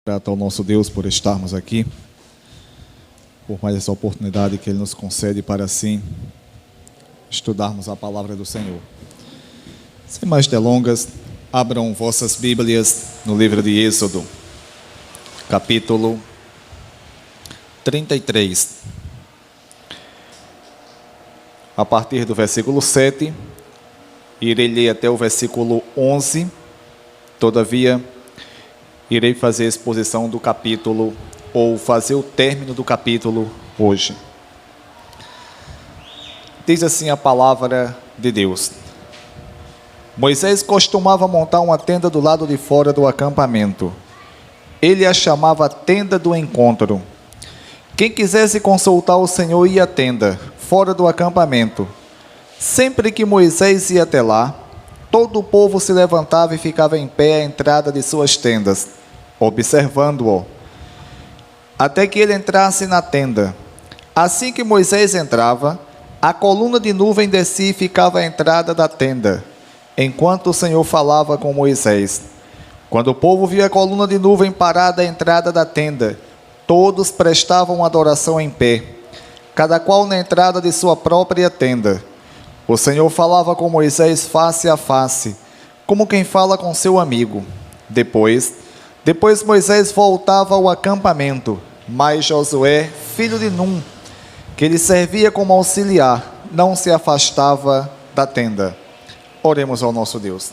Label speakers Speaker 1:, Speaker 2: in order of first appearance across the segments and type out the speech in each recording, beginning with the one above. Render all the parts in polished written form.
Speaker 1: Grato ao nosso Deus por estarmos aqui, por mais essa oportunidade que Ele nos concede para assim estudarmos a palavra do Senhor. Sem mais delongas, abram vossas Bíblias no livro de Êxodo, capítulo 33. A partir do versículo 7, irei ler até o versículo 11, todavia, irei fazer a exposição do capítulo, ou fazer o término do capítulo hoje. Diz assim a palavra de Deus: Moisés costumava montar uma tenda do lado de fora do acampamento. Ele a chamava tenda do encontro. Quem quisesse consultar o Senhor ia à tenda, fora do acampamento. Sempre que Moisés ia até lá, todo o povo se levantava e ficava em pé à entrada de suas tendas, observando-o, até que ele entrasse na tenda. Assim que Moisés entrava, a coluna de nuvem descia e ficava à entrada da tenda, enquanto o Senhor falava com Moisés. Quando o povo via a coluna de nuvem parada à entrada da tenda, todos prestavam adoração em pé, cada qual na entrada de sua própria tenda. O Senhor falava com Moisés face a face, como quem fala com seu amigo. Depois Moisés voltava ao acampamento, mas Josué, filho de Num, que lhe servia como auxiliar, não se afastava da tenda. Oremos ao nosso Deus.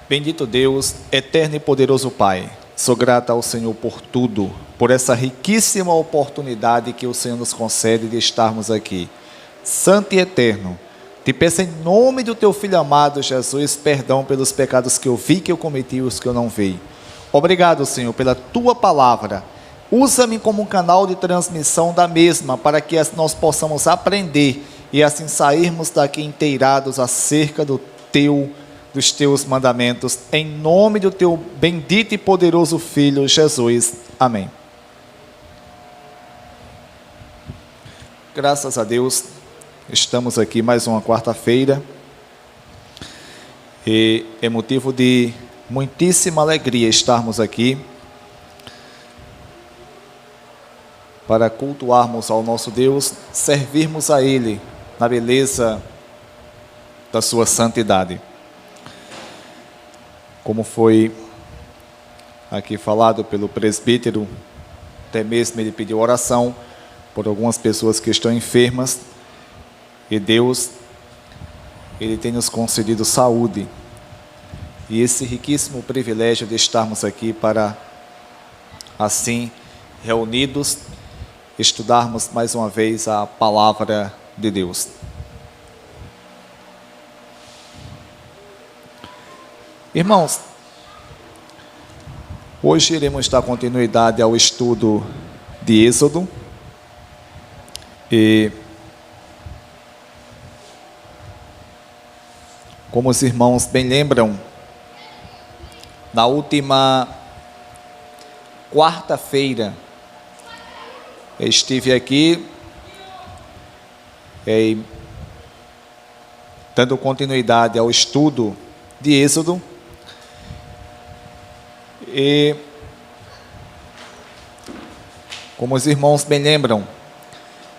Speaker 1: Bendito Deus, eterno e poderoso Pai, sou grato ao Senhor por tudo, por essa riquíssima oportunidade que o Senhor nos concede de estarmos aqui. Santo e eterno, te peço em nome do teu Filho amado Jesus, perdão pelos pecados que eu vi que eu cometi e os que eu não vi. Obrigado, Senhor, pela tua palavra. Usa-me como um canal de transmissão da mesma, para que nós possamos aprender e assim sairmos daqui inteirados acerca dos teus mandamentos, em nome do teu bendito e poderoso Filho Jesus. Amém. Graças a Deus, estamos aqui mais uma quarta-feira e é motivo de muitíssima alegria estarmos aqui para cultuarmos ao nosso Deus, servirmos a Ele na beleza da sua santidade. Como foi aqui falado pelo presbítero, até mesmo ele pediu oração por algumas pessoas que estão enfermas, e Deus, Ele tem nos concedido saúde, e esse riquíssimo privilégio de estarmos aqui para, assim, reunidos, estudarmos mais uma vez a palavra de Deus. Irmãos, hoje iremos dar continuidade ao estudo de Êxodo, e como os irmãos bem lembram, na última quarta-feira, eu estive aqui dando continuidade ao estudo de Êxodo, e como os irmãos bem lembram,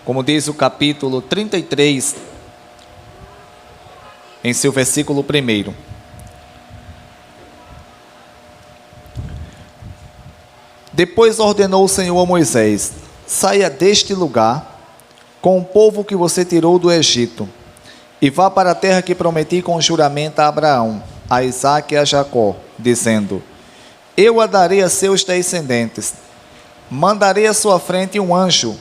Speaker 1: como diz o capítulo 33, em seu versículo 1. Depois ordenou o Senhor a Moisés: saia deste lugar com o povo que você tirou do Egito, e vá para a terra que prometi com juramento a Abraão, a Isaque e a Jacó, dizendo: eu a darei a seus descendentes. Mandarei à sua frente um anjo,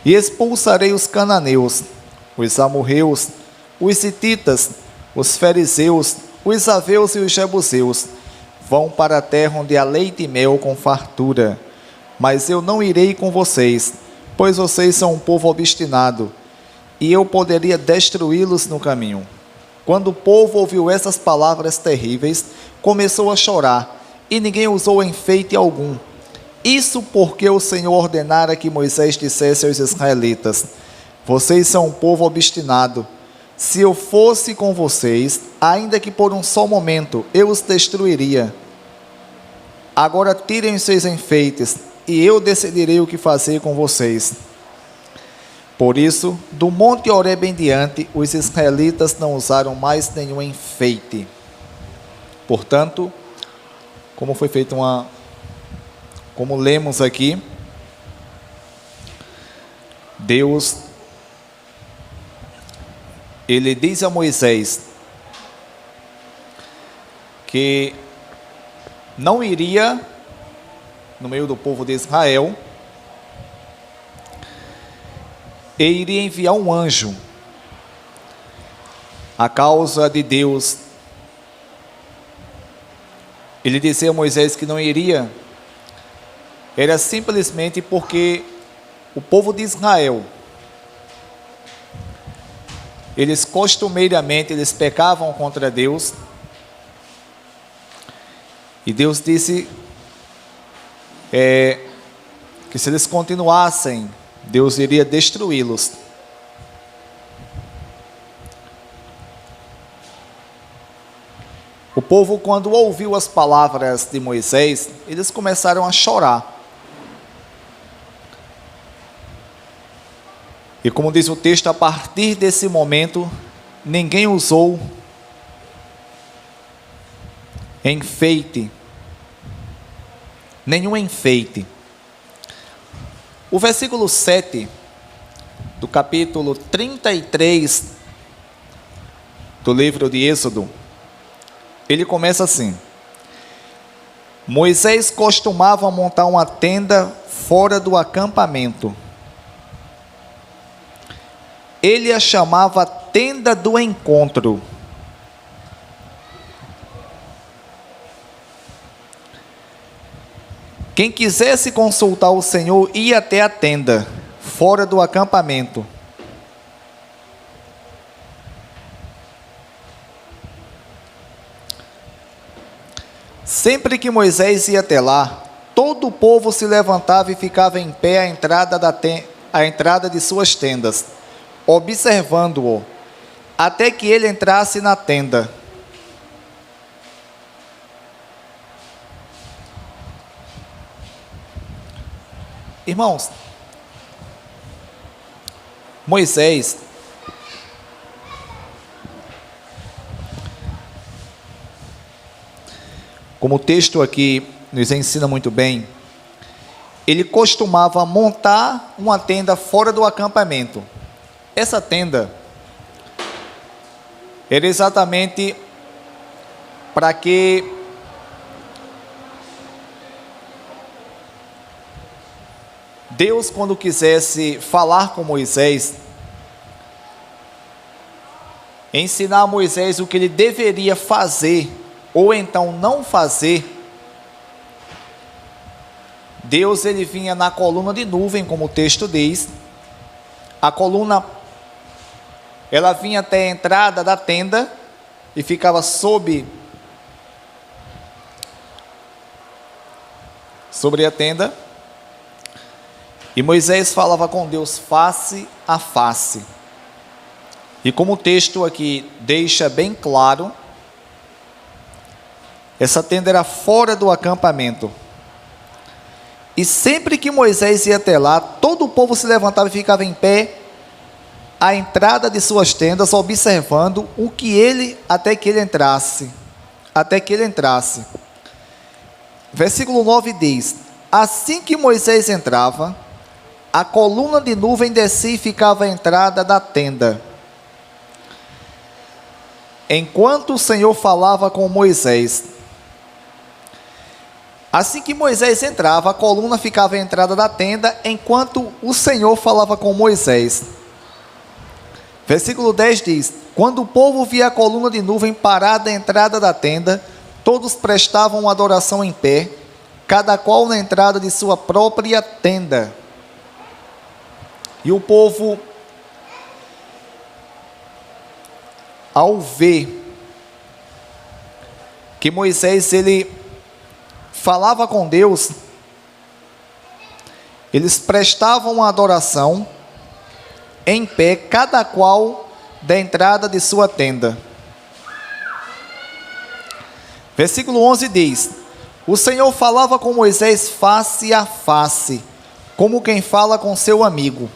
Speaker 1: e expulsarei os cananeus, os amorreus, os hititas, os fariseus, os aveus e os jebuseus. Vão para a terra onde há leite e mel com fartura. Mas eu não irei com vocês, pois vocês são um povo obstinado, e eu poderia destruí-los no caminho. Quando o povo ouviu essas palavras terríveis, começou a chorar, e ninguém usou enfeite algum. Isso porque o Senhor ordenara que Moisés dissesse aos israelitas: vocês são um povo obstinado. Se eu fosse com vocês, ainda que por um só momento, eu os destruiria. Agora tirem os seus enfeites, e eu decidirei o que fazer com vocês. Por isso, do monte Horebe em diante, os israelitas não usaram mais nenhum enfeite. Portanto, como foi feita como lemos aqui, Deus, ele diz a Moisés que não iria no meio do povo de Israel e iria enviar um anjo. A causa de Deus, ele dizia a Moisés que não iria, era simplesmente porque o povo de Israel, eles costumeiramente, eles pecavam contra Deus, e Deus disse que se eles continuassem, Deus iria destruí-los. O povo, quando ouviu as palavras de Moisés, eles começaram a chorar. E como diz o texto, a partir desse momento, ninguém usou enfeite, nenhum enfeite. O versículo 7 do capítulo 33 do livro de Êxodo, ele começa assim: Moisés costumava montar uma tenda fora do acampamento. Ele a chamava tenda do encontro. Quem quisesse consultar o Senhor ia até a tenda, fora do acampamento. Sempre que Moisés ia até lá, todo o povo se levantava e ficava em pé à entrada de suas tendas, observando-o, até que ele entrasse na tenda. Irmãos, Moisés, como o texto aqui nos ensina muito bem, ele costumava montar uma tenda fora do acampamento. Essa tenda era exatamente para que Deus, quando quisesse falar com Moisés, ensinar a Moisés o que ele deveria fazer, ou então não fazer, Deus, ele vinha na coluna de nuvem, como o texto diz. A coluna, ela vinha até a entrada da tenda e ficava sobre a tenda. E Moisés falava com Deus face a face. E como o texto aqui deixa bem claro, essa tenda era fora do acampamento. E sempre que Moisés ia até lá, todo o povo se levantava e ficava em pé à entrada de suas tendas, observando até que ele entrasse. Versículo 9 diz: assim que Moisés entrava, a coluna de nuvem descia e ficava à entrada da tenda, enquanto o Senhor falava com Moisés. Assim que Moisés entrava, a coluna ficava à entrada da tenda, enquanto o Senhor falava com Moisés. Versículo 10 diz: quando o povo via a coluna de nuvem parada à entrada da tenda, todos prestavam adoração em pé, cada qual na entrada de sua própria tenda. E o povo, ao ver que Moisés, ele falava com Deus, eles prestavam adoração em pé, cada qual da entrada de sua tenda. Versículo 11 diz: O Senhor falava com Moisés face a face, como quem fala com seu amigo.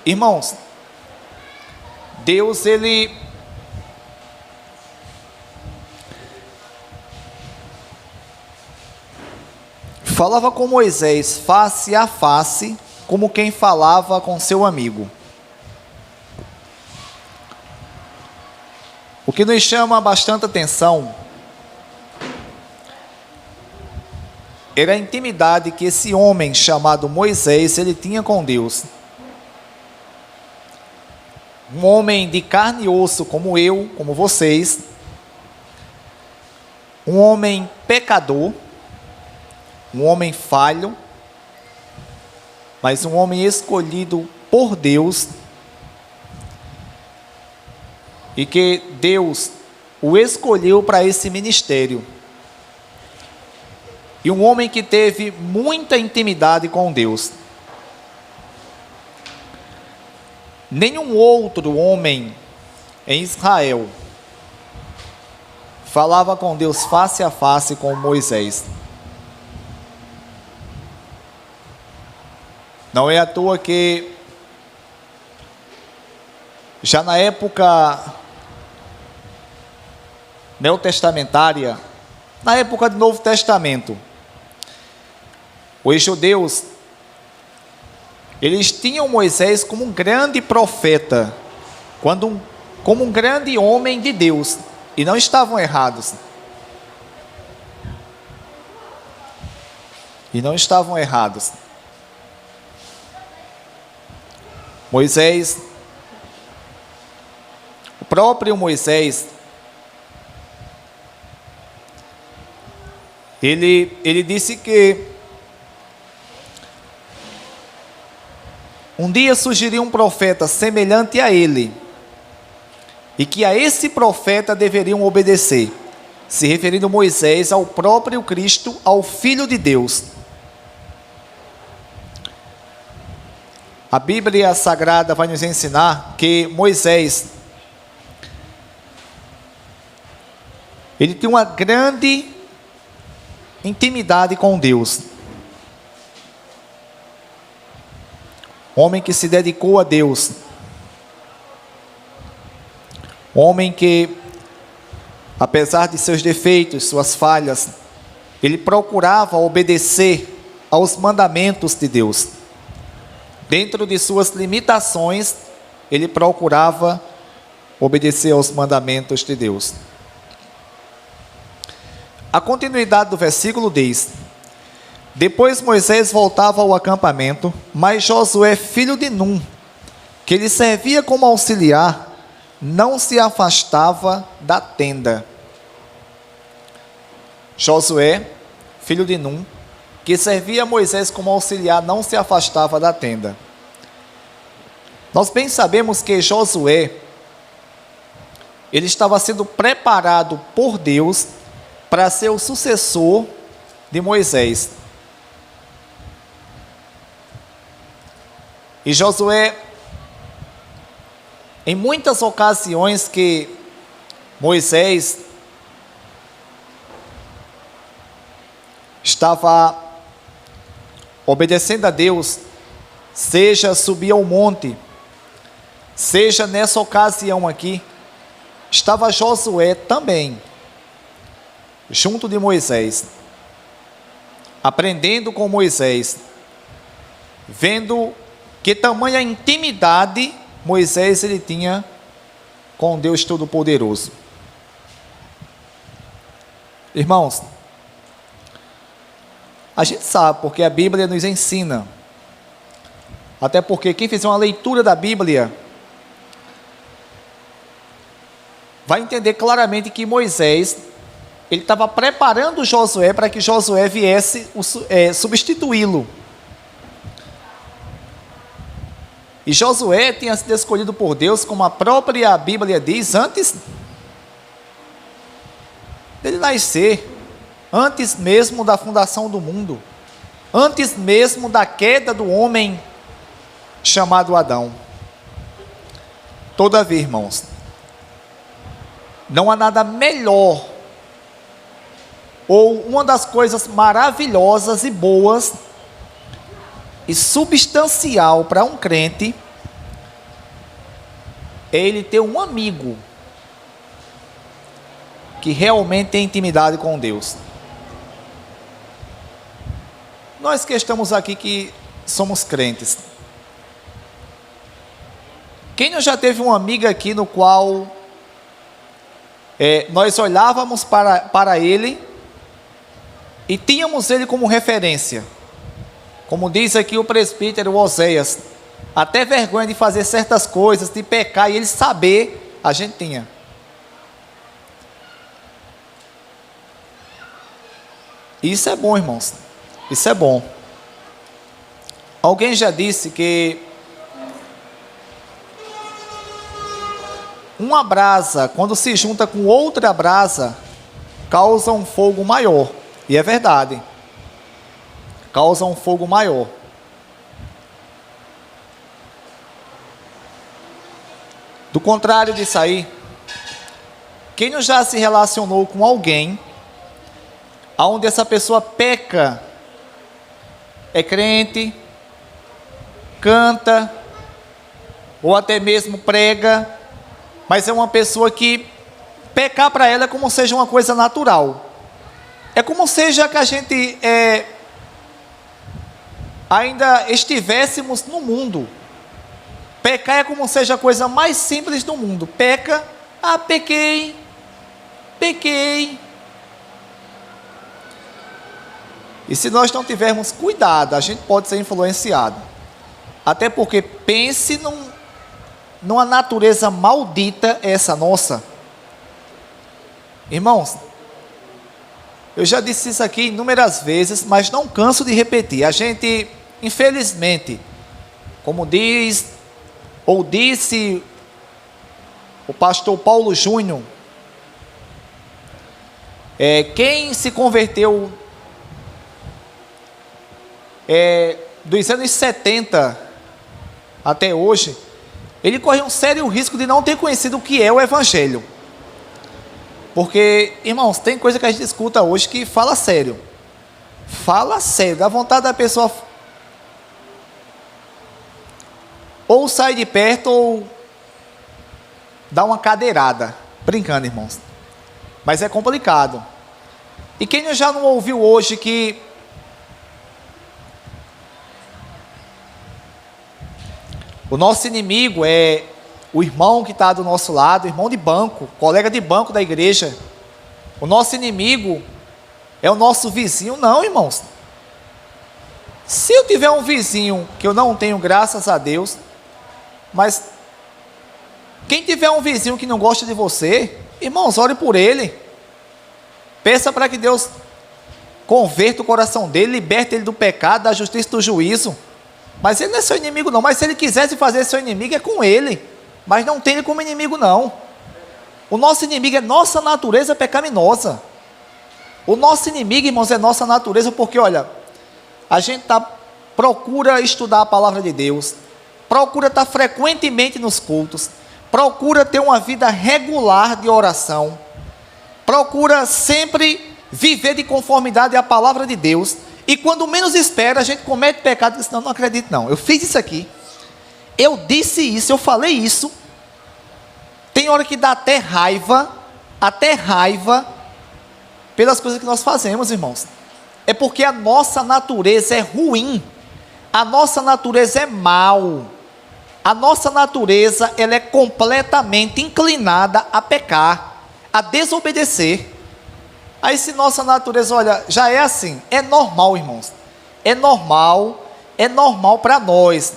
Speaker 1: Irmãos, Deus, Ele falava com Moisés face a face, como quem falava com seu amigo. O que nos chama bastante atenção era a intimidade que esse homem chamado Moisés, ele tinha com Deus. Um homem de carne e osso como eu, como vocês, um homem pecador, um homem falho, mas um homem escolhido por Deus, e que Deus o escolheu para esse ministério. E um homem que teve muita intimidade com Deus. Nenhum outro homem em Israel falava com Deus face a face como Moisés. Não é à toa que, já na época neotestamentária, na época do Novo Testamento, os judeus, eles tinham Moisés como um grande profeta, como um grande homem de Deus, e não estavam errados. E não estavam errados. Moisés, o próprio Moisés, ele disse que um dia surgiria um profeta semelhante a ele, e que a esse profeta deveriam obedecer, se referindo Moisés ao próprio Cristo, ao Filho de Deus. A Bíblia Sagrada vai nos ensinar que Moisés, ele tinha uma grande intimidade com Deus. Homem que se dedicou a Deus. Homem que, apesar de seus defeitos, suas falhas, ele procurava obedecer aos mandamentos de Deus. Dentro de suas limitações, ele procurava obedecer aos mandamentos de Deus. A continuidade do versículo diz: depois Moisés voltava ao acampamento, mas Josué, filho de Num, que lhe servia como auxiliar, não se afastava da tenda. Josué, filho de Num, que servia a Moisés como auxiliar, não se afastava da tenda. Nós bem sabemos que Josué, ele estava sendo preparado por Deus para ser o sucessor de Moisés. E Josué, em muitas ocasiões que Moisés estava obedecendo a Deus, seja subir ao monte, seja nessa ocasião aqui, estava Josué também, junto de Moisés, aprendendo com Moisés, vendo que tamanha intimidade Moisés ele tinha com Deus Todo-Poderoso. Irmãos, a gente sabe porque a Bíblia nos ensina, até porque quem fizer uma leitura da Bíblia vai entender claramente que Moisés, ele estava preparando Josué para que Josué viesse substituí-lo. E Josué tinha sido escolhido por Deus, como a própria Bíblia diz, antes dele nascer, antes mesmo da fundação do mundo, antes mesmo da queda do homem chamado Adão. Todavia, irmãos, não há nada melhor, ou uma das coisas maravilhosas e boas e substancial para um crente, é ele ter um amigo que realmente tem intimidade com Deus. Nós que estamos aqui que somos crentes, quem não já teve um amigo aqui no qual nós olhávamos para ele e tínhamos ele como referência? Como diz aqui o presbítero Oséias, até vergonha de fazer certas coisas, de pecar, e ele saber, a gente tinha. Isso é bom, irmãos. Isso é bom. Alguém já disse que uma brasa, quando se junta com outra brasa, causa um fogo maior. E é verdade. Causa um fogo maior. Do contrário disso aí, quem não já se relacionou com alguém onde essa pessoa peca, é crente, canta, ou até mesmo prega, mas é uma pessoa que pecar para ela é como seja uma coisa natural. É como seja que a gente ainda estivéssemos no mundo. Pecar é como seja a coisa mais simples do mundo. Peca, pequei. E se nós não tivermos cuidado, a gente pode ser influenciado. Até porque pense numa natureza maldita essa nossa. Irmãos, eu já disse isso aqui inúmeras vezes, mas não canso de repetir. A gente, infelizmente, como diz, ou disse o pastor Paulo Júnior, quem se converteu dos anos 70 até hoje, ele corre um sério risco de não ter conhecido o que é o Evangelho. Porque, irmãos, tem coisa que a gente escuta hoje que fala sério. Fala sério, dá vontade da pessoa ou sair de perto ou dar uma cadeirada. Brincando, irmãos. Mas é complicado. E quem já não ouviu hoje que o nosso inimigo é o irmão que está do nosso lado, irmão de banco, colega de banco da igreja. O nosso inimigo é o nosso vizinho. Não, irmãos. Se eu tiver um vizinho que eu não tenho, graças a Deus, mas quem tiver um vizinho que não gosta de você, irmãos, ore por ele. Peça para que Deus converta o coração dele, liberte ele do pecado, da justiça e do juízo. Mas ele não é seu inimigo não, mas se ele quisesse fazer seu inimigo é com ele, mas não tem ele como inimigo não. O nosso inimigo é nossa natureza pecaminosa. O nosso inimigo, irmãos, é nossa natureza, porque olha, a gente procura estudar a palavra de Deus, procura estar frequentemente nos cultos, procura ter uma vida regular de oração, procura sempre viver de conformidade à palavra de Deus. E quando menos espera, a gente comete pecado e diz, não acredito não, eu fiz isso aqui, eu disse isso, eu falei isso. Tem hora que dá até raiva pelas coisas que nós fazemos, irmãos. É porque a nossa natureza é ruim, a nossa natureza é mal, a nossa natureza ela é completamente inclinada a pecar, a desobedecer. Aí se nossa natureza, olha, já é assim, é normal, irmãos, é normal para nós,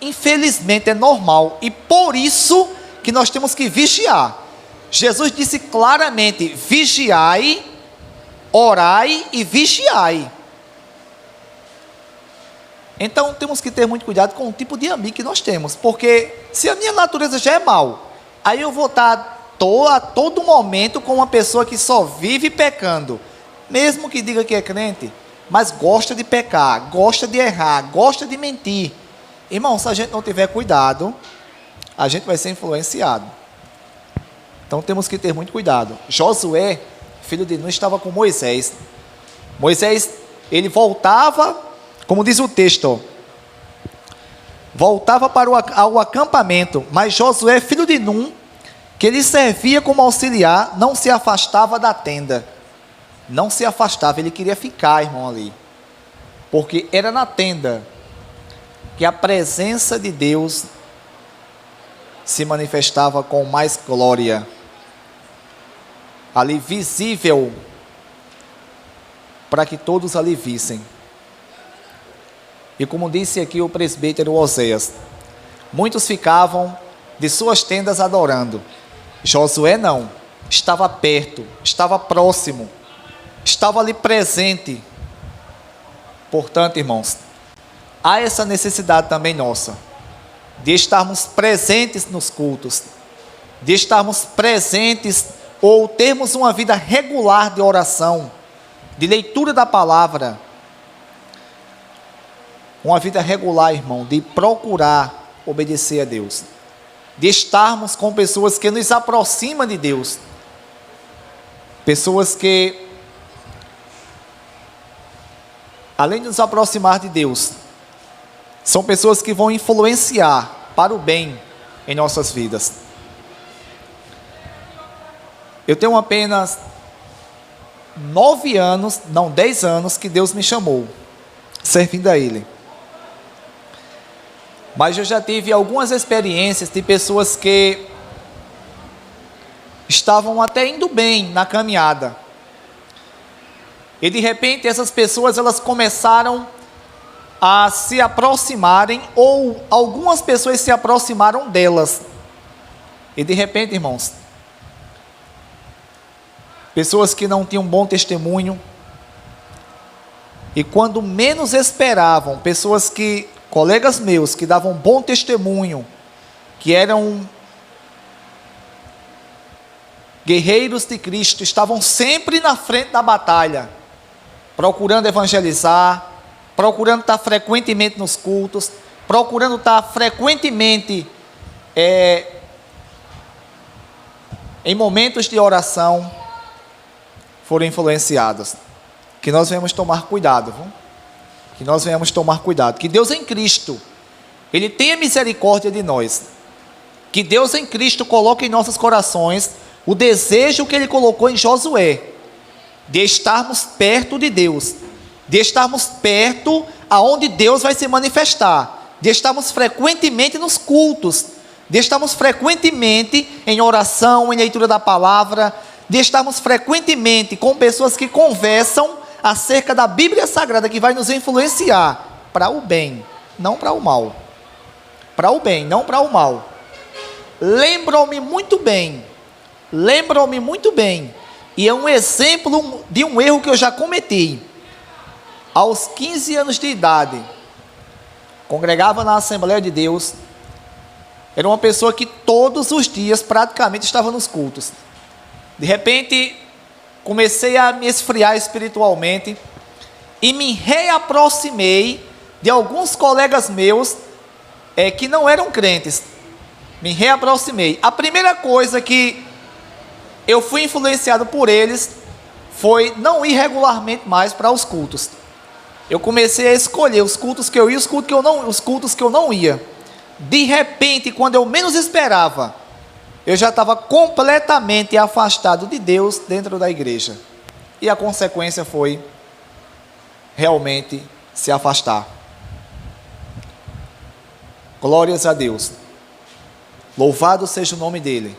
Speaker 1: infelizmente é normal, e por isso que nós temos que vigiar. Jesus disse claramente, vigiai, orai e vigiai. Então temos que ter muito cuidado com o tipo de amigo que nós temos, porque se a minha natureza já é mal, aí eu vou estar a todo momento com uma pessoa que só vive pecando, mesmo que diga que é crente, mas gosta de pecar, gosta de errar, gosta de mentir. Irmão, se a gente não tiver cuidado, a gente vai ser influenciado. Então temos que ter muito cuidado. Josué, filho de Nun, estava com Moisés. Moisés, ele voltava, como diz o texto, voltava para o acampamento, mas Josué, filho de Nun, que ele servia como auxiliar, não se afastava da tenda. Não se afastava, ele queria ficar, irmão, ali. Porque era na tenda que a presença de Deus se manifestava com mais glória. Ali visível, para que todos ali vissem. E como disse aqui o presbítero Oséias, muitos ficavam de suas tendas adorando. Josué não, estava perto, estava próximo, estava ali presente. Portanto, irmãos, há essa necessidade também nossa, de estarmos presentes nos cultos, de estarmos presentes ou termos uma vida regular de oração, de leitura da palavra, uma vida regular, irmão, de procurar obedecer a Deus, de estarmos com pessoas que nos aproximam de Deus, pessoas que, além de nos aproximar de Deus, são pessoas que vão influenciar para o bem em nossas vidas. Eu tenho apenas 9 anos, não 10 anos, que Deus me chamou, servindo a Ele. Mas eu já tive algumas experiências de pessoas que estavam até indo bem na caminhada. E de repente essas pessoas, elas começaram a se aproximarem, ou algumas pessoas se aproximaram delas. E de repente, irmãos, pessoas que não tinham bom testemunho, e quando menos esperavam, pessoas que, colegas meus, que davam bom testemunho, que eram guerreiros de Cristo, estavam sempre na frente da batalha, procurando evangelizar, procurando estar frequentemente nos cultos, procurando estar frequentemente em momentos de oração, foram influenciados. Que nós venhamos tomar cuidado, viu? Que nós venhamos tomar cuidado. Que Deus em Cristo, Ele tenha misericórdia de nós. Que Deus em Cristo coloque em nossos corações o desejo que Ele colocou em Josué, de estarmos perto de Deus, de estarmos perto aonde Deus vai se manifestar, de estarmos frequentemente nos cultos, de estarmos frequentemente em oração, em leitura da palavra, de estarmos frequentemente com pessoas que conversam acerca da Bíblia Sagrada, que vai nos influenciar para o bem, não para o mal. Para o bem, não para o mal. Lembram-me muito bem, e é um exemplo de um erro que eu já cometi. Aos 15 anos de idade, congregava na Assembleia de Deus, era uma pessoa que todos os dias praticamente estava nos cultos. De repente, comecei a me esfriar espiritualmente e me reaproximei de alguns colegas meus que não eram crentes. Me reaproximei. A primeira coisa que eu fui influenciado por eles foi não ir regularmente mais para os cultos. Eu comecei a escolher os cultos que eu ia, os cultos que eu não ia. De repente, quando eu menos esperava, eu já estava completamente afastado de Deus dentro da igreja. E a consequência foi realmente se afastar. Glórias a Deus. Louvado seja o nome dEle.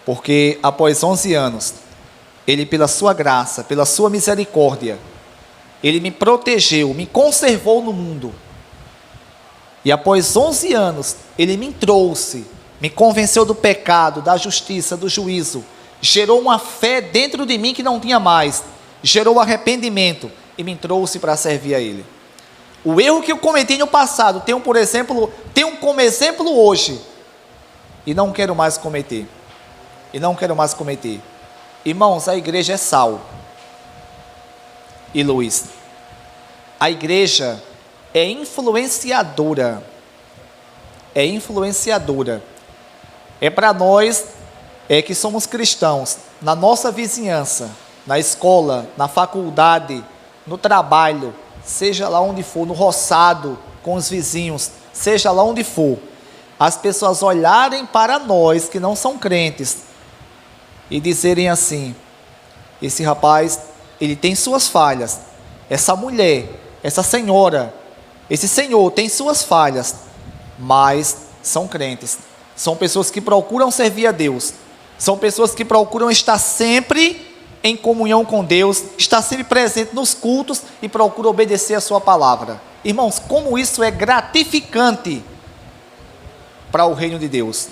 Speaker 1: Porque após 11 anos, Ele, pela sua graça, pela sua misericórdia, Ele me protegeu, me conservou no mundo. E após 11 anos, Ele me trouxe, me convenceu do pecado, da justiça, do juízo, gerou uma fé dentro de mim que não tinha mais, gerou arrependimento e me trouxe para servir a Ele. O erro que eu cometi no passado, tenho como exemplo hoje, e não quero mais cometer. Irmãos, a igreja é sal e luz. A igreja é influenciadora. É para nós que somos cristãos, na nossa vizinhança, na escola, na faculdade, no trabalho, seja lá onde for, no roçado, com os vizinhos, seja lá onde for, as pessoas olharem para nós que não são crentes e dizerem assim: esse rapaz, ele tem suas falhas, essa mulher, essa senhora, esse senhor tem suas falhas, mas são crentes, são pessoas que procuram servir a Deus, são pessoas que procuram estar sempre em comunhão com Deus, estar sempre presente nos cultos e procuram obedecer a sua palavra. Irmãos, como isso é gratificante para o reino de Deus.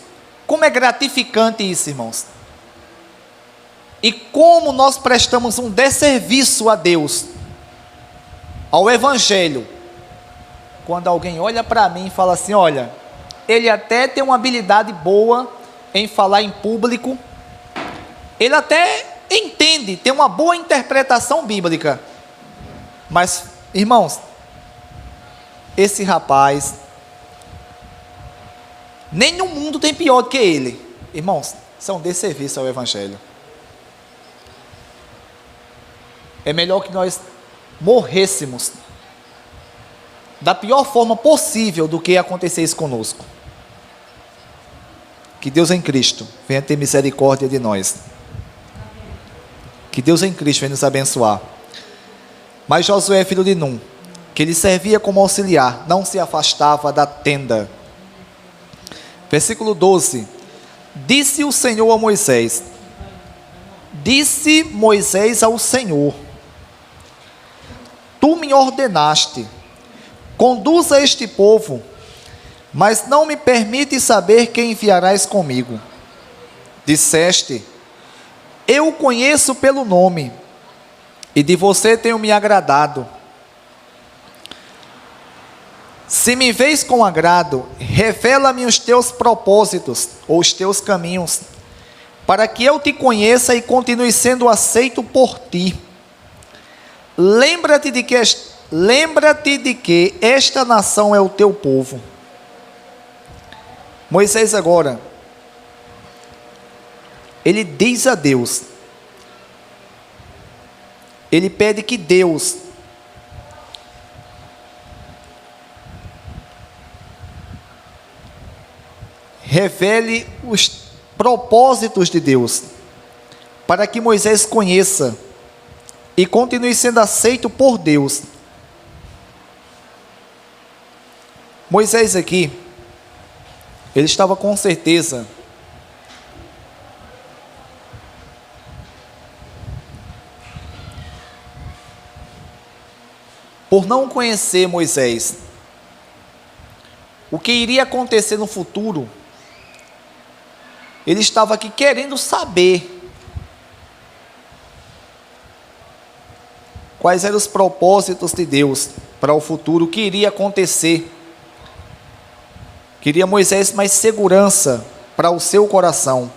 Speaker 1: Como é gratificante isso, irmãos. E como nós prestamos um desserviço a Deus, ao Evangelho, quando alguém olha para mim e fala assim: olha, ele até tem uma habilidade boa em falar em público, ele até entende, tem uma boa interpretação bíblica, mas, irmãos, esse rapaz, nem no mundo tem pior do que ele. Irmãos, são desserviço ao Evangelho. É melhor que nós morrêssemos da pior forma possível do que acontecer isso conosco. Que Deus em Cristo venha ter misericórdia de nós. Que Deus em Cristo venha nos abençoar. Mas Josué, filho de Num, que ele servia como auxiliar, não se afastava da tenda. Versículo 12. Disse o Senhor a Moisés. Disse Moisés ao Senhor: Tu me ordenaste, conduza este povo, mas não me permites saber quem enviarás comigo. Disseste: Eu o conheço pelo nome, e de você tenho me agradado. Se me vês com agrado, revela-me os teus propósitos, ou os teus caminhos, para que eu te conheça e continue sendo aceito por ti. Lembra-te de que esta nação é o teu povo. Moisés agora, ele diz a Deus, ele pede que Deus revele os propósitos de Deus, para que Moisés conheça e continue sendo aceito por Deus. Moisés aqui, ele estava com certeza por não conhecer Moisés, o que iria acontecer no futuro, ele estava aqui querendo saber quais eram os propósitos de Deus para o futuro, o que iria acontecer. Queria Moisés mais segurança para o seu coração.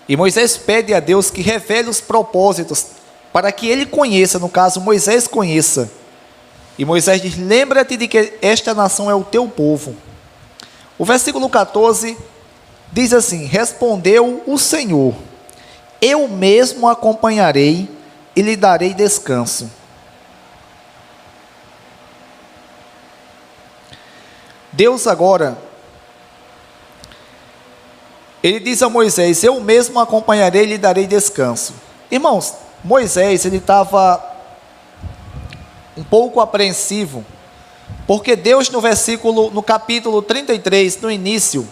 Speaker 1: E Moisés pede a Deus que revele os propósitos, para que ele conheça, no caso Moisés conheça. E Moisés diz: lembra-te de que esta nação é o teu povo. O versículo 14 diz assim: respondeu o Senhor: eu mesmo acompanharei e lhe darei descanso. Deus agora, ele diz a Moisés: eu mesmo acompanharei e lhe darei descanso. Irmãos, Moisés, ele estava um pouco apreensivo, porque Deus no capítulo 33, no início,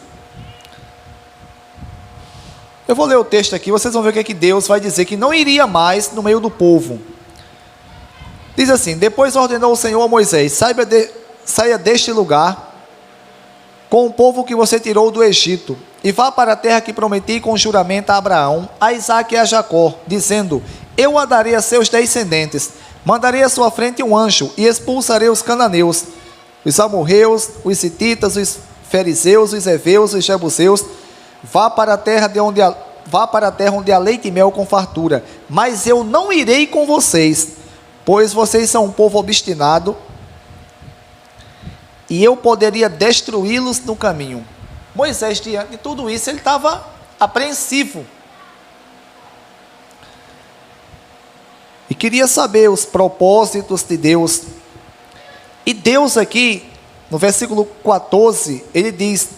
Speaker 1: eu vou ler o texto aqui, vocês vão ver o que é que Deus vai dizer, que não iria mais no meio do povo. Diz assim: depois ordenou o Senhor a Moisés: saia deste lugar com o povo que você tirou do Egito, e vá para a terra que prometi com juramento a Abraão, a Isaque e a Jacó, dizendo: eu a darei a seus descendentes, mandarei à sua frente um anjo, e expulsarei os cananeus, os amorreus, os sititas, os fariseus, os heveus, os jebuseus. Vá para a terra onde há leite e mel com fartura, mas eu não irei com vocês, pois vocês são um povo obstinado, e eu poderia destruí-los no caminho. Moisés, diante de tudo isso, ele estava apreensivo. E queria saber os propósitos de Deus. E Deus aqui, no versículo 14, ele diz: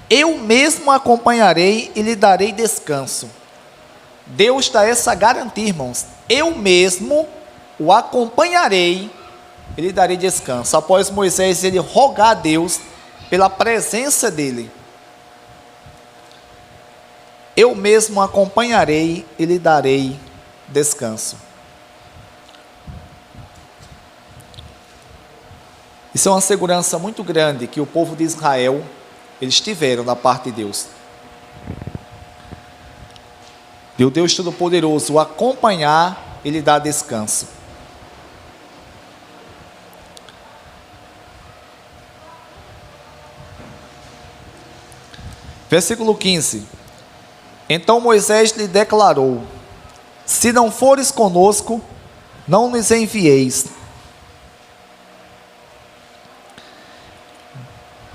Speaker 1: eu mesmo acompanharei e lhe darei descanso. Deus dá essa garantia, irmãos. Eu mesmo o acompanharei e lhe darei descanso. Após Moisés ele rogar a Deus pela presença dele. Eu mesmo acompanharei e lhe darei descanso. Isso é uma segurança muito grande que o povo de Israel, eles tiveram da parte de Deus. E o Deus Todo-Poderoso o acompanhar e lhe dar descanso. Versículo 15. Então Moisés lhe declarou: se não fores conosco, não nos envieis.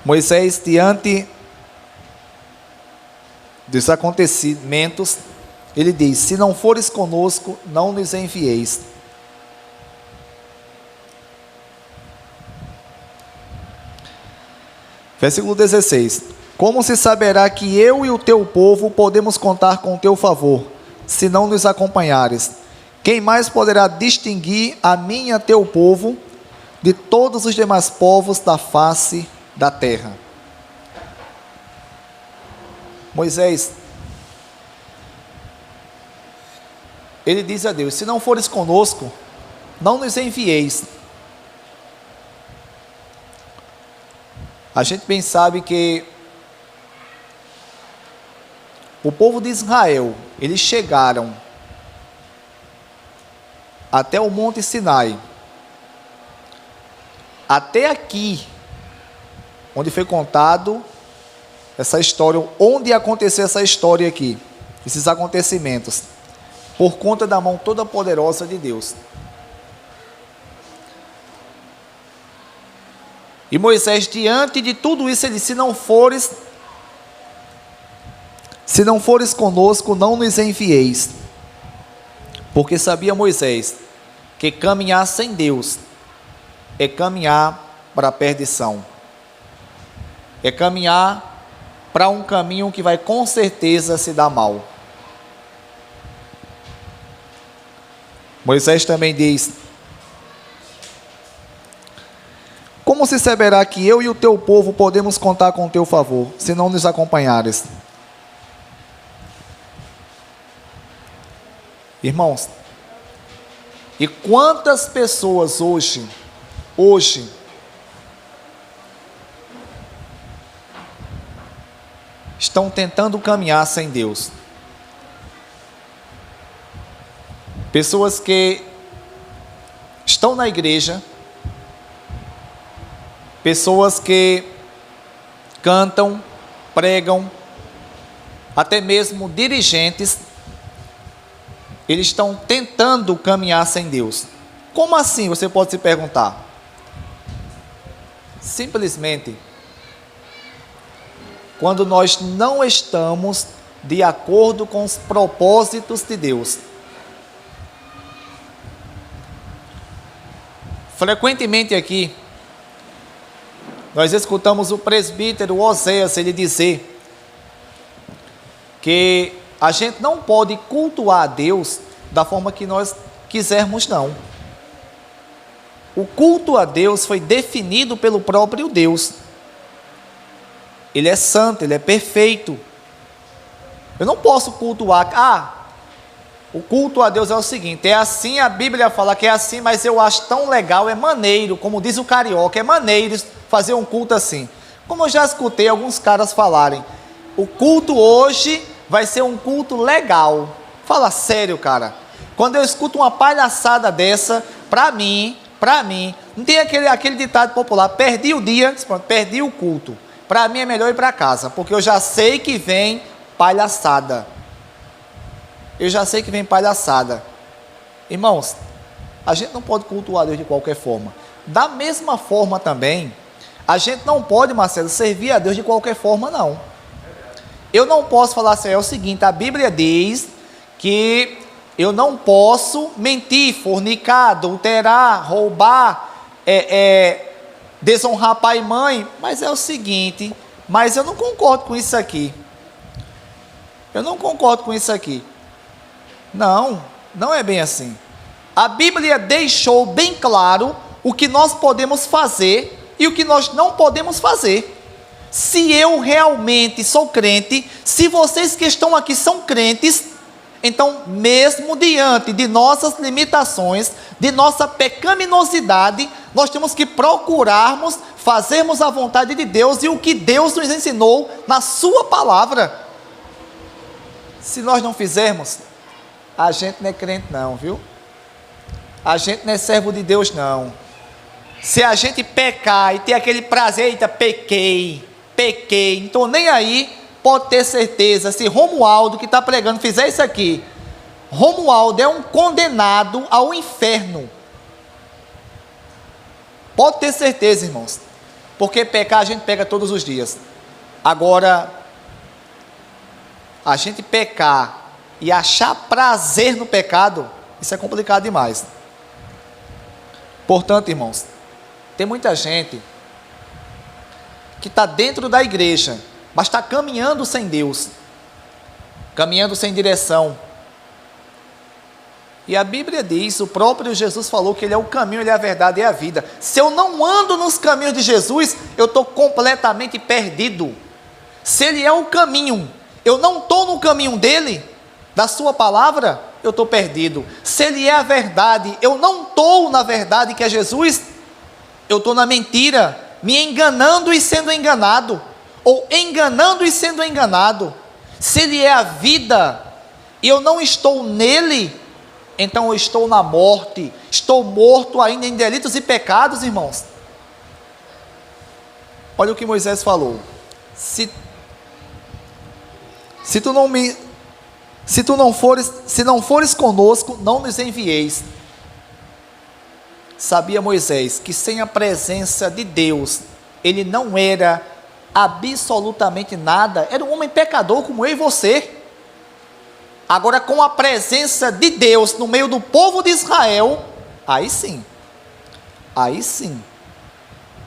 Speaker 1: Moisés, diante dos acontecimentos, ele diz: se não fores conosco, não nos envieis. Versículo 16. Como se saberá que eu e o teu povo podemos contar com o teu favor, se não nos acompanhares? Quem mais poderá distinguir a mim e a teu povo de todos os demais povos da face da terra? Moisés, ele diz a Deus: se não fores conosco, não nos envieis. A gente bem sabe que o povo de Israel, eles chegaram até o Monte Sinai, até aqui, onde foi contado essa história, onde aconteceu essa história aqui, esses acontecimentos, por conta da mão toda poderosa de Deus. E Moisés, diante de tudo isso, ele disse: se não fores conosco, não nos envieis. Porque sabia Moisés que caminhar sem Deus é caminhar para a perdição. É caminhar para um caminho que vai com certeza se dar mal. Moisés também diz: como se saberá que eu e o teu povo podemos contar com o teu favor, se não nos acompanhares? Irmãos, e quantas pessoas hoje, estão tentando caminhar sem Deus? Pessoas que estão na igreja, pessoas que cantam, pregam, até mesmo dirigentes, eles estão tentando caminhar sem Deus. Como assim? Você pode se perguntar. Simplesmente, quando nós não estamos de acordo com os propósitos de Deus. Frequentemente aqui, nós escutamos o presbítero Oséias ele dizer que a gente não pode cultuar a Deus da forma que nós quisermos, não. O culto a Deus foi definido pelo próprio Deus. Ele é santo, ele é perfeito. Eu não posso cultuar. O culto a Deus é o seguinte: é assim, a Bíblia fala que é assim, mas eu acho tão legal, é maneiro, como diz o carioca, é maneiro fazer um culto assim. Como eu já escutei alguns caras falarem, o culto hoje vai ser um culto legal. Fala sério, cara. Quando eu escuto uma palhaçada dessa, pra mim, não tem aquele ditado popular: perdi o dia, pronto, perdi o culto. Para mim é melhor ir para casa, porque eu já sei que vem palhaçada. Irmãos, a gente não pode cultuar Deus de qualquer forma. Da mesma forma também, A gente não pode, Marcelo, servir a Deus de qualquer forma, não. Eu não posso falar assim, é o seguinte, a Bíblia diz que eu não posso mentir, fornicar, adulterar, roubar, desonrar pai e mãe, mas é o seguinte, mas eu não concordo com isso aqui. Eu não concordo com isso aqui. Não, não é bem assim. A Bíblia deixou bem claro o que nós podemos fazer e o que nós não podemos fazer. Se eu realmente sou crente, se vocês que estão aqui são crentes, então mesmo diante de nossas limitações, de nossa pecaminosidade, nós temos que procurarmos fazermos a vontade de Deus e o que Deus nos ensinou na sua palavra. Se nós não fizermos, a gente não é crente não, viu? A gente não é servo de Deus não. Se a gente pecar e ter aquele prazer, eita, pequei, não estou nem aí, pode ter certeza, se Romualdo que está pregando fizer isso aqui, Romualdo é um condenado ao inferno. Pode ter certeza, irmãos, porque pecar a gente pega todos os dias. Agora, a gente pecar e achar prazer no pecado, isso é complicado demais. Portanto, irmãos, tem muita gente que está dentro da igreja, mas está caminhando sem Deus, caminhando sem direção. E a Bíblia diz, o próprio Jesus falou que Ele é o caminho, Ele é a verdade e a vida. Se eu não ando nos caminhos de Jesus, eu estou completamente perdido. Se Ele é o caminho, eu não estou no caminho dEle, da sua palavra, eu estou perdido. Se Ele é a verdade, eu não estou na verdade que é Jesus, eu estou na mentira, me enganando e sendo enganado, ou enganando e sendo enganado. Se Ele é a vida, e eu não estou nele, então eu estou na morte, estou morto ainda em delitos e pecados, irmãos. Olha o que Moisés falou, se não fores conosco, não nos envieis. Sabia Moisés que sem a presença de Deus, ele não era absolutamente nada, era um homem pecador como eu e você. Agora com a presença de Deus no meio do povo de Israel, aí sim,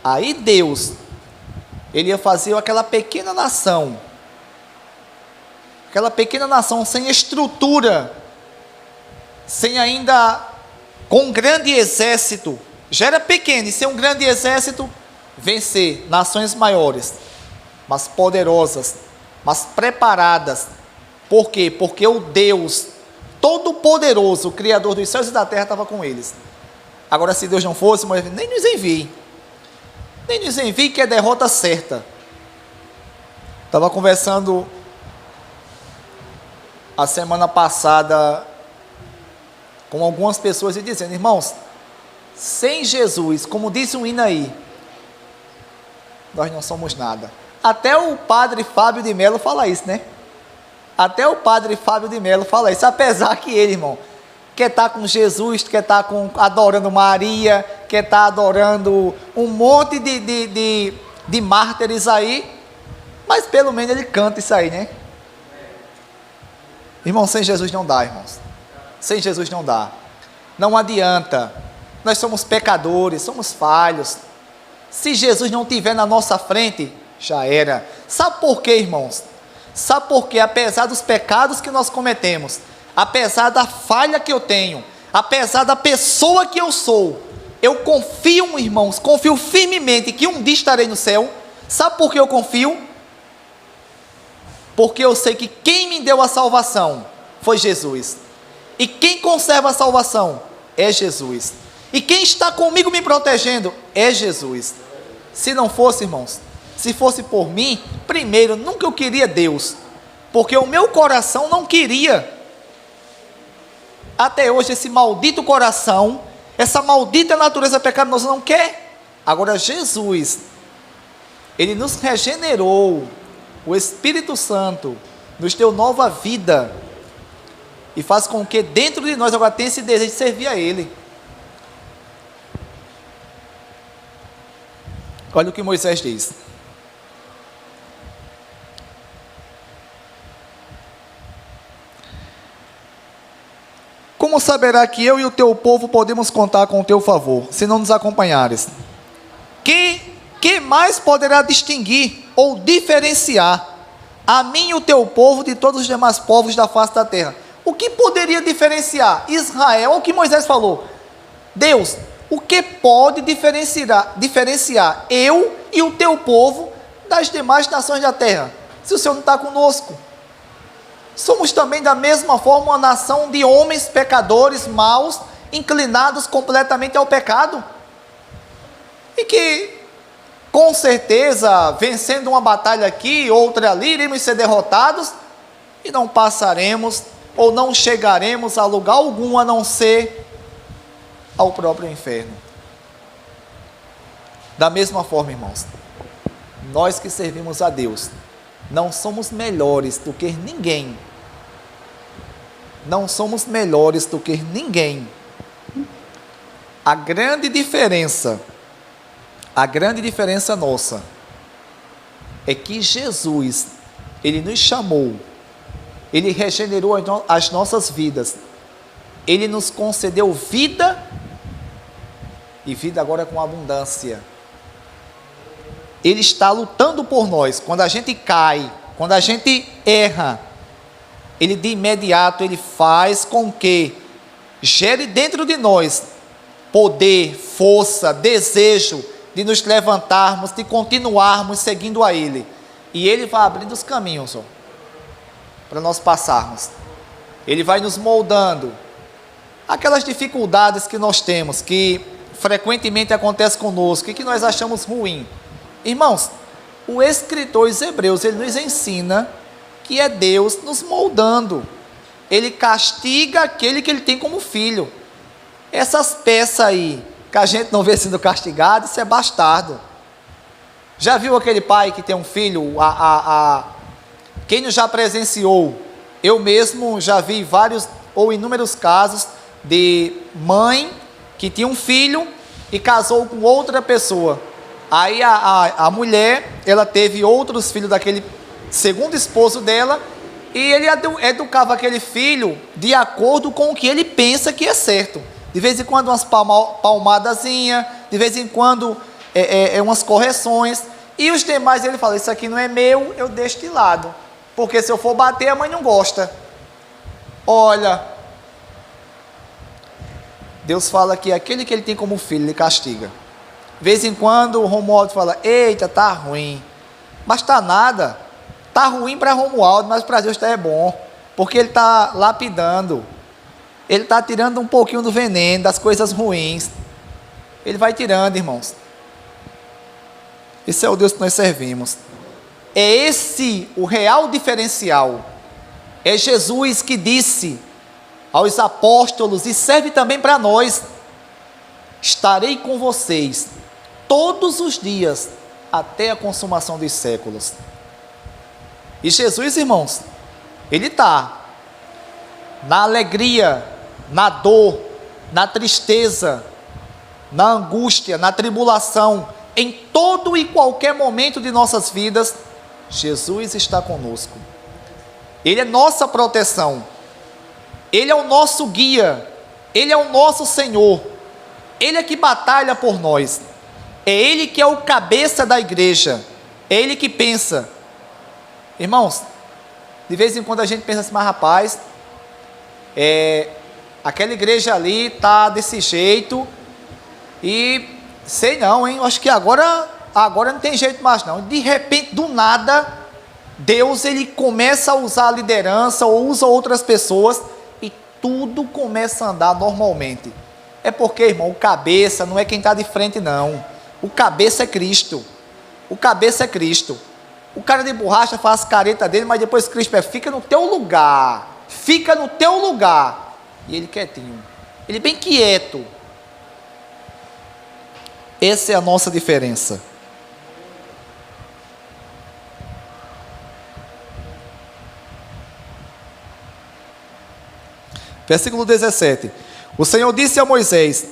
Speaker 1: aí Deus, ele ia fazer aquela pequena nação sem estrutura, sem ainda, com um grande exército, já era pequeno, e sem um grande exército, vencer nações maiores, mas poderosas, mas preparadas. Por quê? Porque o Deus Todo-Poderoso, o Criador dos céus e da terra, estava com eles. Agora, se Deus não fosse, nem nos envie, que é derrota certa. Estava conversando a semana passada com algumas pessoas e dizendo, irmãos, sem Jesus, como disse um hino aí, nós não somos nada. Até o padre Fábio de Mello fala isso, né? Até o padre Fábio de Mello fala isso, apesar que ele, irmão, quer estar com Jesus, quer estar adorando Maria, quer estar adorando um monte de mártires aí, mas pelo menos ele canta isso aí, né? Irmão, sem Jesus não dá, irmãos. Sem Jesus não dá. Não adianta. Nós somos pecadores, somos falhos. Se Jesus não estiver na nossa frente, já era. Sabe por quê, irmãos? Sabe por quê? Apesar dos pecados que nós cometemos, apesar da falha que eu tenho, apesar da pessoa que eu sou, eu confio, irmãos, confio firmemente que um dia estarei no céu. Sabe por que eu confio? Porque eu sei que quem me deu a salvação foi Jesus. E quem conserva a salvação é Jesus. E quem está comigo me protegendo é Jesus. Se não fosse, irmãos, se fosse por mim, primeiro, nunca eu queria Deus, porque o meu coração não queria. Até hoje esse maldito coração, essa maldita natureza pecaminosa não quer. Agora Jesus, Ele nos regenerou, o Espírito Santo nos deu nova vida, e faz com que dentro de nós agora tenha esse desejo de servir a Ele. Olha o que Moisés diz. Como saberá que eu e o teu povo podemos contar com o teu favor, se não nos acompanhares? Que mais poderá distinguir ou diferenciar a mim e o teu povo de todos os demais povos da face da terra? O que poderia diferenciar Israel? O que Moisés falou? Deus, o que pode diferenciar eu e o teu povo das demais nações da terra? Se o Senhor não está conosco. Somos também da mesma forma uma nação de homens pecadores, maus, inclinados completamente ao pecado. E que, com certeza, vencendo uma batalha aqui, outra ali, iremos ser derrotados e não passaremos ou não chegaremos a lugar algum a não ser ao próprio inferno. Da mesma forma, irmãos, nós que servimos a Deus, não somos melhores do que ninguém. Não somos melhores do que ninguém. A grande diferença nossa é que Jesus, Ele nos chamou, Ele regenerou as nossas vidas, Ele nos concedeu vida, e vida agora com abundância. Ele está lutando por nós. Quando a gente cai, quando a gente erra, Ele de imediato, Ele faz com que gere dentro de nós poder, força, desejo de nos levantarmos, de continuarmos seguindo a Ele. E Ele vai abrindo os caminhos para nós passarmos. Ele vai nos moldando. Aquelas dificuldades que nós temos, que frequentemente acontecem conosco, e que nós achamos ruim. Irmãos, o escritor dos Hebreus, ele nos ensina que é Deus nos moldando. Ele castiga aquele que Ele tem como filho. Essas peças aí, que a gente não vê sendo castigado, isso é bastardo. Já viu aquele pai que tem um filho? Quem não já presenciou? Eu mesmo já vi vários ou inúmeros casos de mãe que tinha um filho e casou com outra pessoa. Aí a mulher, ela teve outros filhos daquele segundo esposo dela, e ele educava aquele filho de acordo com o que ele pensa que é certo. De vez em quando umas palmadazinhas, de vez em quando umas correções, e os demais ele fala, isso aqui não é meu, eu deixo de lado, porque se eu for bater, a mãe não gosta. Olha, Deus fala que aquele que Ele tem como filho, Ele castiga. De vez em quando o Romualdo fala, eita, tá ruim, mas tá nada. Está ruim para Romualdo, mas para Deus é bom, porque Ele está lapidando, Ele está tirando um pouquinho do veneno, das coisas ruins, Ele vai tirando, irmãos. Esse é o Deus que nós servimos. É esse o real diferencial. É Jesus que disse aos apóstolos, e serve também para nós: estarei com vocês todos os dias, até a consumação dos séculos. E Jesus, irmãos, Ele está na alegria, na dor, na tristeza, na angústia, na tribulação, em todo e qualquer momento de nossas vidas, Jesus está conosco. Ele é nossa proteção, Ele é o nosso guia, Ele é o nosso Senhor, Ele é que batalha por nós, é Ele que é o cabeça da igreja, é Ele que pensa. Irmãos, de vez em quando a gente pensa assim, mas rapaz, aquela igreja ali está desse jeito, e sei não, hein, acho que agora não tem jeito mais não. De repente, do nada, Deus Ele começa a usar a liderança, ou usa outras pessoas, e tudo começa a andar normalmente. É porque, irmão, o cabeça não é quem está de frente não, o cabeça é Cristo, o cabeça é Cristo. O cara de borracha faz careta dele, mas depois Cristo fica no teu lugar, fica no teu lugar, e ele quietinho, ele bem quieto. Essa é a nossa diferença. Versículo 17. O Senhor disse a Moisés: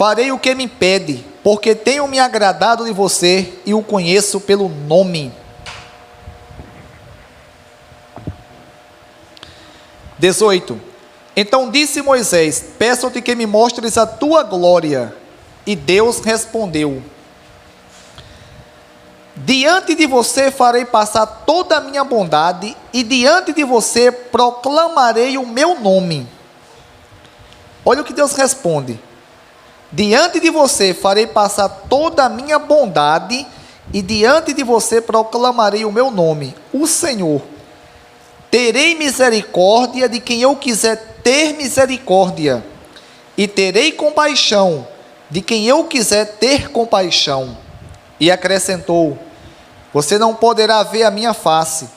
Speaker 1: farei o que me pede, porque tenho me agradado de você e o conheço pelo nome. 18. Então disse Moisés: peço-te que me mostres a tua glória. E Deus respondeu: diante de você farei passar toda a minha bondade, e diante de você proclamarei o meu nome. Olha o que Deus responde: diante de você farei passar toda a minha bondade, e diante de você proclamarei o meu nome, o Senhor. Terei misericórdia de quem eu quiser ter misericórdia, e terei compaixão de quem eu quiser ter compaixão. E acrescentou: você não poderá ver a minha face,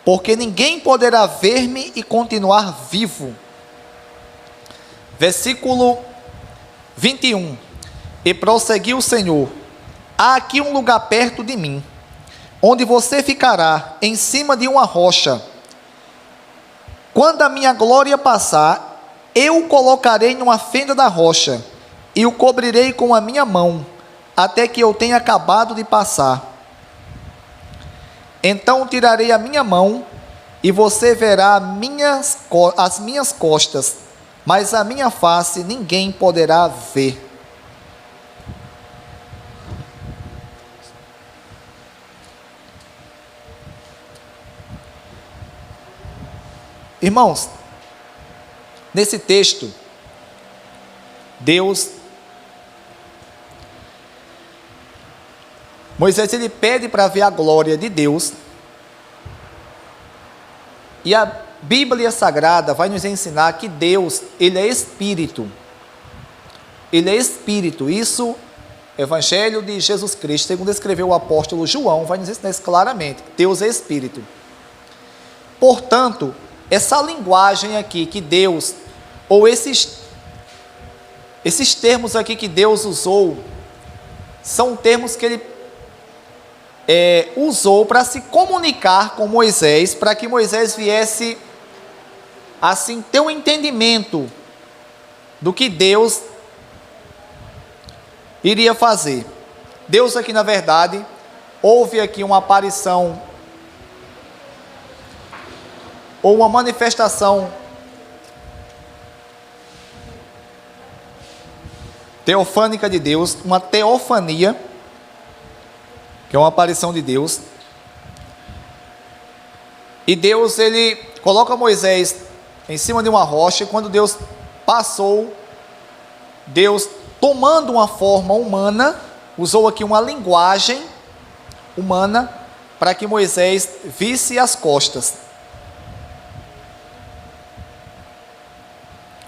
Speaker 1: porque ninguém poderá ver-me e continuar vivo. Versículo 21. E prosseguiu o Senhor: há aqui um lugar perto de mim, onde você ficará em cima de uma rocha. Quando a minha glória passar, eu o colocarei numa fenda da rocha, e o cobrirei com a minha mão, até que eu tenha acabado de passar. Então tirarei a minha mão, e você verá as minhas costas, mas a minha face ninguém poderá ver. Irmãos, nesse texto, Moisés ele pede para ver a glória de Deus, e a Bíblia Sagrada vai nos ensinar que Deus, ele é Espírito. Ele é Espírito. Isso, Evangelho de Jesus Cristo, segundo escreveu o apóstolo João, vai nos ensinar isso claramente. Deus é Espírito. Portanto, essa linguagem aqui que Deus, ou esses termos aqui que Deus usou, são termos que ele usou para se comunicar com Moisés, para que Moisés viesse assim ter um entendimento do que Deus iria fazer. Deus aqui, na verdade, houve aqui uma aparição ou uma manifestação teofânica de Deus, uma teofania, que é uma aparição de Deus. E Deus, ele coloca Moisés em cima de uma rocha, e quando Deus passou, Deus, tomando uma forma humana, usou aqui uma linguagem humana, para que Moisés visse as costas.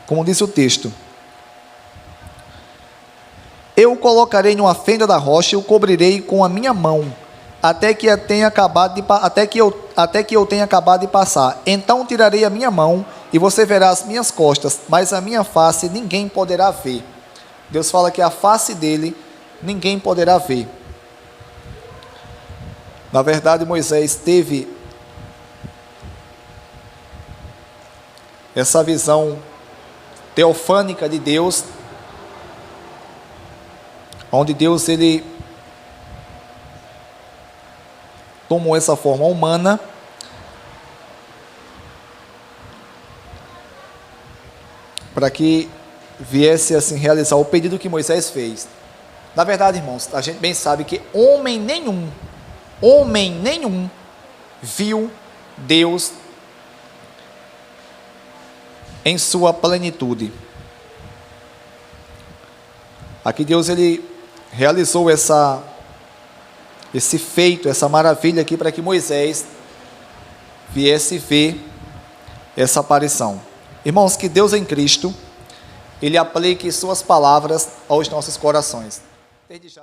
Speaker 1: Como diz o texto: eu o colocarei numa fenda da rocha e o cobrirei com a minha mão, até que eu tenha acabado de passar. Então tirarei a minha mão, e você verá as minhas costas, mas a minha face ninguém poderá ver. Deus fala que a face dele ninguém poderá ver. Na verdade, Moisés teve essa visão teofânica de Deus, onde Deus ele tomou essa forma humana para que viesse assim realizar o pedido que Moisés fez. Na verdade, irmãos, a gente bem sabe que homem nenhum viu Deus em sua plenitude. Aqui Deus ele realizou esse feito, essa maravilha aqui, para que Moisés viesse ver essa aparição. Irmãos, que Deus em Cristo, ele aplique suas palavras aos nossos corações. Desde já.